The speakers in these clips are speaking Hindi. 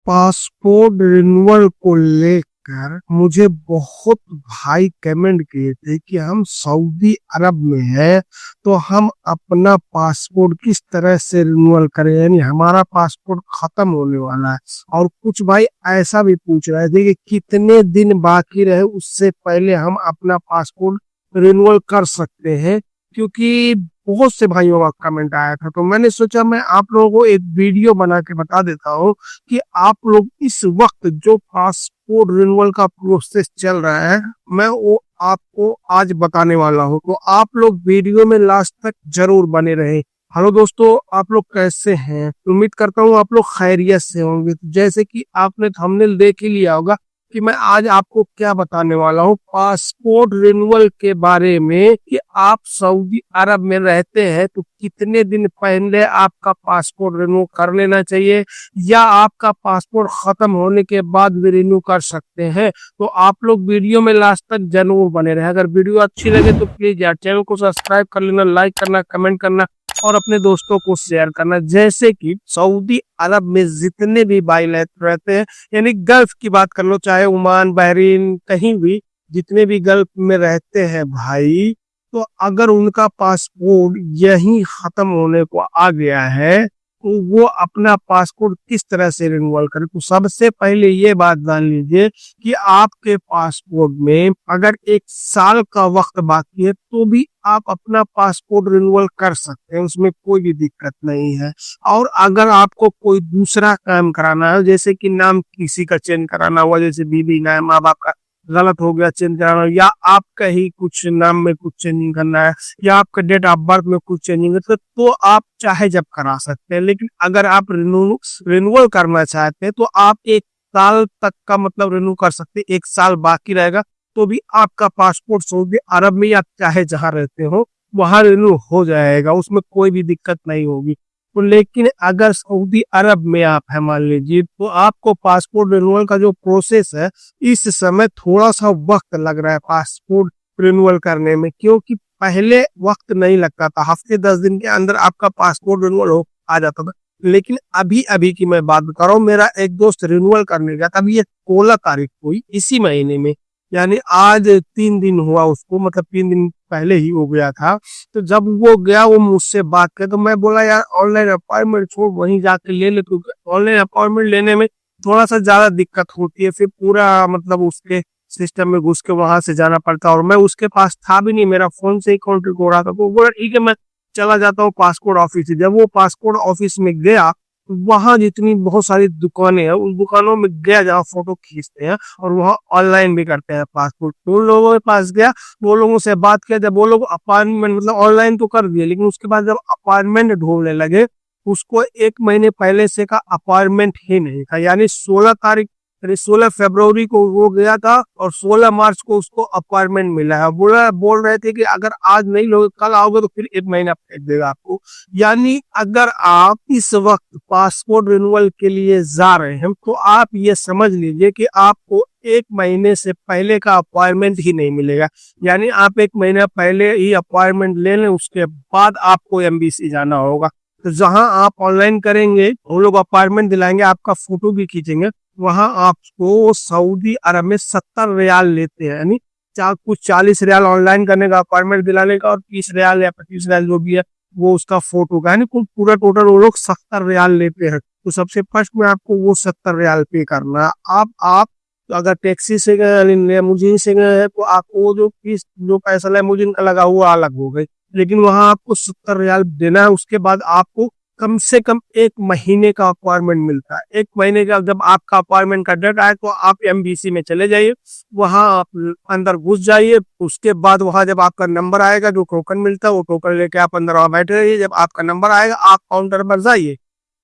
पासपोर्ट रिन्यूअल को लेकर मुझे बहुत भाई कमेंट किए थे कि हम सऊदी अरब में हैं, तो हम अपना पासपोर्ट किस तरह से रिन्यूअल करें, यानी हमारा पासपोर्ट खत्म होने वाला है। और कुछ भाई ऐसा भी पूछ रहे थे कि कितने दिन बाकी रहे उससे पहले हम अपना पासपोर्ट रिन्यूअल कर सकते हैं, क्योंकि बहुत से भाइयों का कमेंट आया था। तो मैंने सोचा मैं आप लोगों को एक वीडियो बना के बता देता हूँ कि आप लोग इस वक्त जो पासपोर्ट रिन्यूअल का प्रोसेस चल रहा है, मैं वो आपको आज बताने वाला हूँ। तो आप लोग वीडियो में लास्ट तक जरूर बने रहे। हेलो दोस्तों, आप लोग कैसे हैं? उम्मीद करता हूँ आप लोग खैरियत से होंगे। तो जैसे कि आपने थंबनेल देख ही लिया होगा कि मैं आज आपको क्या बताने वाला हूँ पासपोर्ट रिन्यूअल के बारे में, कि आप सऊदी अरब में रहते हैं तो कितने दिन पहले आपका पासपोर्ट रिन्यू कर लेना चाहिए, या आपका पासपोर्ट खत्म होने के बाद भी रिन्यू कर सकते हैं। तो आप लोग वीडियो में लास्ट तक जरूर बने रहे। अगर वीडियो अच्छी लगे तो प्लीज यार चैनल को सब्सक्राइब कर लेना, लाइक करना, कमेंट करना और अपने दोस्तों को शेयर करना। जैसे कि सऊदी अरब में जितने भी भाई रहते हैं, यानी गल्फ की बात कर लो, चाहे ओमान, बहरीन, कहीं भी जितने भी गल्फ में रहते हैं भाई, तो अगर उनका पासपोर्ट यहीं खत्म होने को आ गया है तो वो अपना पासपोर्ट किस तरह से रिन्यूअल करे। तो सबसे पहले ये बात जान लीजिए कि आपके पासपोर्ट में अगर 1 साल का वक्त बाकी है तो भी आप अपना पासपोर्ट रिन्यूअल कर सकते हैं, उसमें कोई भी दिक्कत नहीं है। और अगर आपको कोई दूसरा काम कराना है, जैसे कि नाम किसी का चेंज कराना हुआ, जैसे बीबी नाम माँ बाप का गलत हो गया चेंज कराना, या आपका ही कुछ नाम में कुछ चेंजिंग करना है, या आपका डेट ऑफ बर्थ में कुछ चेंजिंग है, तो आप चाहे जब करा सकते हैं। लेकिन अगर आप रिन्यूअल करना चाहते हैं तो आप 1 साल तक का मतलब रिन्यू कर सकते हैं। 1 साल बाकी रहेगा तो भी आपका पासपोर्ट सऊदी अरब में या चाहे जहां रहते हो वहां रिन्यू हो जाएगा, उसमें कोई भी दिक्कत नहीं होगी। तो लेकिन अगर सऊदी अरब में आप है मान लीजिए, तो आपको पासपोर्ट रिन्यूअल का जो प्रोसेस है इस समय थोड़ा सा वक्त लग रहा है पासपोर्ट रिन्यूअल करने में, क्योंकि पहले वक्त नहीं लगता था, हफ्ते 10 दिन के अंदर आपका पासपोर्ट रिन्यूअल हो आ जाता था। लेकिन अभी अभी की मैं बात कर रहा हूँ, मेरा एक दोस्त रिन्यूअल करने गया था, अभी ये 16 तारीख को ही इसी महीने में, यानी आज 3 दिन हुआ उसको, मतलब 3 दिन पहले ही हो गया था। तो जब वो गया, वो मुझसे बात करे, तो मैं बोला यार ऑनलाइन अपॉइंटमेंट छोड़ वहीं जाके ले ले, क्योंकि ऑनलाइन अपॉइंटमेंट लेने में थोड़ा सा ज्यादा दिक्कत होती है, फिर पूरा मतलब उसके सिस्टम में घुस के वहां से जाना पड़ता है। और मैं उसके पास था भी नहीं, मेरा फोन से ही कॉन्टेक्ट हो रहा था, तो बोला ठीक है मैं चला जाता हूँ पासपोर्ट ऑफिस से। जब वो पासपोर्ट ऑफिस में गया, वहां जितनी बहुत सारी दुकानें हैं, उन दुकानों में गया जहाँ फोटो खींचते हैं और वहाँ ऑनलाइन भी करते हैं पासपोर्ट, तो उन लोगों के पास गया, वो लोगों से बात किया। जब वो लोग अपॉइंटमेंट मतलब ऑनलाइन तो कर दिए, लेकिन उसके बाद जब अपॉइंटमेंट ढूंढने लगे, उसको 1 महीने पहले से का अपॉइंटमेंट ही नहीं था। यानी 16 तारीख, यानी 16 फरवरी को वो गया था और 16 मार्च को उसको अपॉइंटमेंट मिला है। बोल रहे थे कि अगर आज नहीं लोगे कल आओगे तो फिर 1 महीना फेंक देगा आपको। यानी अगर आप इस वक्त पासपोर्ट रिन्यूअल के लिए जा रहे हैं तो आप ये समझ लीजिए कि आपको 1 महीने से पहले का अपॉइंटमेंट ही नहीं मिलेगा। यानी आप 1 महीना पहले ही अपॉइंटमेंट ले लें, उसके बाद आपको एमबीसी जाना होगा। तो जहां आप ऑनलाइन करेंगे वो लोग अपॉइंटमेंट दिलाएंगे, आपका फोटो भी खींचेंगे, वहां आपको सऊदी अरब में 70 रियाल लेते हैं। यानी कुछ 40 रियाल ऑनलाइन करने का, अपॉइंटमेंट दिलाने का, और 30 रियाल या 25 रियाल जो भी है वो उसका फोटो का, यानी कुल पूरा टोटल वो लोग 70 रियाल लेते हैं। तो सबसे फर्स्ट में आपको वो 70 रियाल पे करना है। आप तो अगर टैक्सी से गए, लेमुजीन से गए हैं, तो आपको वो जो फीस जो पैसा लेमुजीन का लगा हुआ अलग हो गई, लेकिन वहां आपको 70 रियाल देना है। उसके बाद आपको कम से कम 1 महीने का अपॉइंटमेंट मिलता है। 1 महीने का जब आपका अपॉइंटमेंट का डेट आए तो आप एमबीसी में चले जाइए, वहां आप अंदर घुस जाइए। उसके बाद वहां जब आपका नंबर आएगा, जो टोकन मिलता है, वो टोकन लेके आप अंदर वहां बैठे रहिए। जब आपका नंबर आएगा आप काउंटर पर जाइए।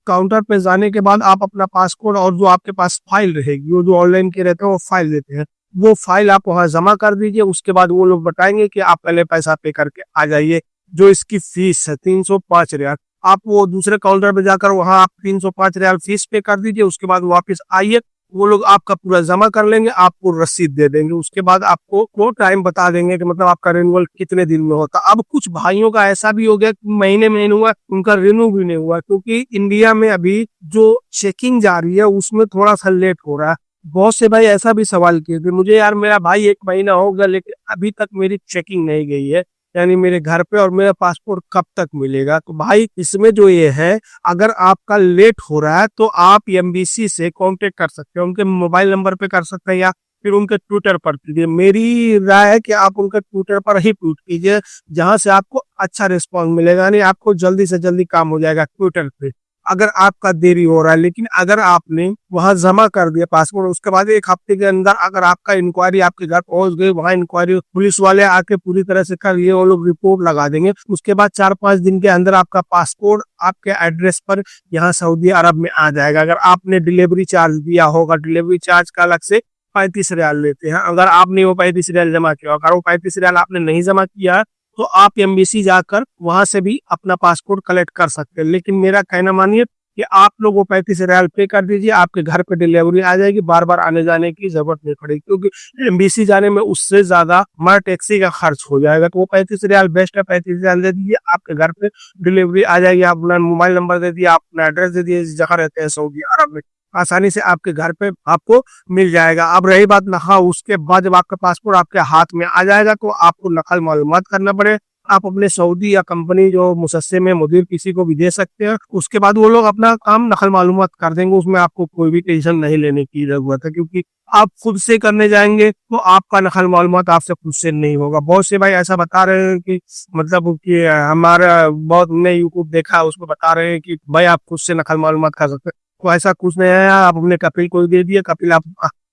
काउंटर पे जाने के बाद आप अपना पासपोर्ट और जो आपके पास फाइल रहेगी, वो जो ऑनलाइन के रहते हैं वो फाइल देते हैं, वो फाइल आप वहां जमा कर दीजिए। उसके बाद वो लोग बताएंगे कि आप पहले पैसा पे करके आ जाइए। जो इसकी फीस है 305 रियाल, आप वो दूसरे काउंटर पे जाकर वहां आप 305 रियाल फीस पे कर दीजिए। उसके बाद वापस आइए, वो लोग आपका पूरा जमा कर लेंगे, आपको रसीद दे देंगे। उसके बाद आपको वो टाइम बता देंगे कि मतलब आपका रिन्यूअल कितने दिन में होता। अब कुछ भाइयों का ऐसा भी हो गया कि महीने में नहीं हुआ, उनका रिन्यू भी नहीं हुआ, क्योंकि इंडिया में अभी जो चेकिंग जारी है उसमें थोड़ा सा लेट हो रहा है। बहुत से भाई ऐसा भी सवाल किए थे मुझे, यार मेरा भाई 1 महीना हो गया लेकिन अभी तक मेरी चेकिंग नहीं गई है, यानी मेरे घर पे, और मेरा पासपोर्ट कब तक मिलेगा। तो भाई इसमें जो ये है, अगर आपका लेट हो रहा है तो आप एमबीसी से कांटेक्ट कर सकते हैं, उनके मोबाइल नंबर पे कर सकते हैं, या फिर उनके ट्विटर पर कीजिए। मेरी राय है कि आप उनके ट्विटर पर ही ट्वीट कीजिए, जहां से आपको अच्छा रिस्पॉन्स मिलेगा, यानी आपको जल्दी से जल्दी काम हो जाएगा ट्विटर पे, अगर आपका देरी हो रहा है। लेकिन अगर आपने वहां जमा कर दिया पासपोर्ट, उसके बाद 1 हफ्ते के अंदर अगर आपका इंक्वायरी आपके घर पहुंच गई, वहां इंक्वायरी पुलिस वाले आके पूरी तरह से कर लिए, वो लोग रिपोर्ट लगा देंगे, उसके बाद 4-5 दिन के अंदर आपका पासपोर्ट आपके एड्रेस पर यहाँ सऊदी अरब में आ जाएगा। अगर आपने डिलीवरी चार्ज दिया होगा, डिलीवरी चार्ज का अलग से 35 रियाल लेते हैं, अगर आपने वो 35 रियाल जमा किया, अगर वो 35 रियाल आपने नहीं जमा किया तो आप एमबीसी जाकर वहां से भी अपना पासपोर्ट कलेक्ट कर सकते हैं। लेकिन मेरा कहना मानिए कि आप लोग वो 35 रियाल पे कर दीजिए, आपके घर पे डिलीवरी आ जाएगी, बार बार आने जाने की जरूरत नहीं पड़ेगी, क्योंकि एमबीसी जाने में उससे ज्यादा हमारा टैक्सी का खर्च हो जाएगा। तो वो 35 रियाल बेस्ट है, 35 रियाल दे दीजिए, आपके घर पे डिलीवरी आ जाएगी। आप अपना मोबाइल नंबर दे दिए, आप अपना एड्रेस दे दिए, जहाँ रहते हैं सऊदी अरब में, आसानी से आपके घर पे आपको मिल जाएगा। अब रही बात नखा, उसके बाद जब आपका पासपोर्ट आपके हाथ में आ जाएगा तो आपको नकल मालूमात करना पड़े। आप अपने सऊदी या कंपनी जो मुसस्से में मुदीर किसी को भी दे सकते हैं, उसके बाद वो लोग अपना काम नकल मालूमात कर देंगे, उसमें आपको कोई भी टेंशन नहीं लेने की जरूरत है, क्योंकि आप खुद से करने जाएंगे तो आपका नकल मालूमात आपसे खुद से नहीं होगा। बहुत से भाई ऐसा बता रहे हैं कि मतलब कि हमारा बहुत, हमने यूट्यूब देखा उसमें बता रहे हैं कि भाई आप खुद से नकल मालूमात कर सकते हैं, तो ऐसा कुछ नहीं है। आप अपने कपिल को दे दिए, कपिल आप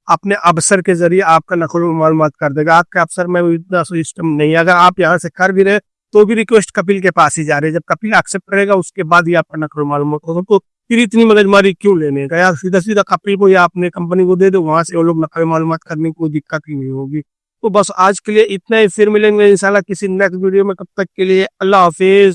अपने अफसर के जरिए आपका नकल मालूमात कर देगा। आपके अफसर में इतना सिस्टम नहीं है, अगर आप यहाँ से कर भी रहे तो भी रिक्वेस्ट कपिल के पास ही जा रहे हैं, जब कपिल एक्सेप्ट करेगा उसके बाद ही आपका नकल मालूमात होगा। तो फिर इतनी मगजमारी क्यों लेने का यार, सीधा सीधा कपिल को या अपने कंपनी को दे दो, वहां से वो लोग नकल मालूमात करने की कोई दिक्कत ही नहीं होगी। तो बस आज के लिए इतना ही, फिर मिलेंगे इंशाल्लाह किसी नेक्स्ट वीडियो में, तब तक के लिए अल्लाह हाफिज।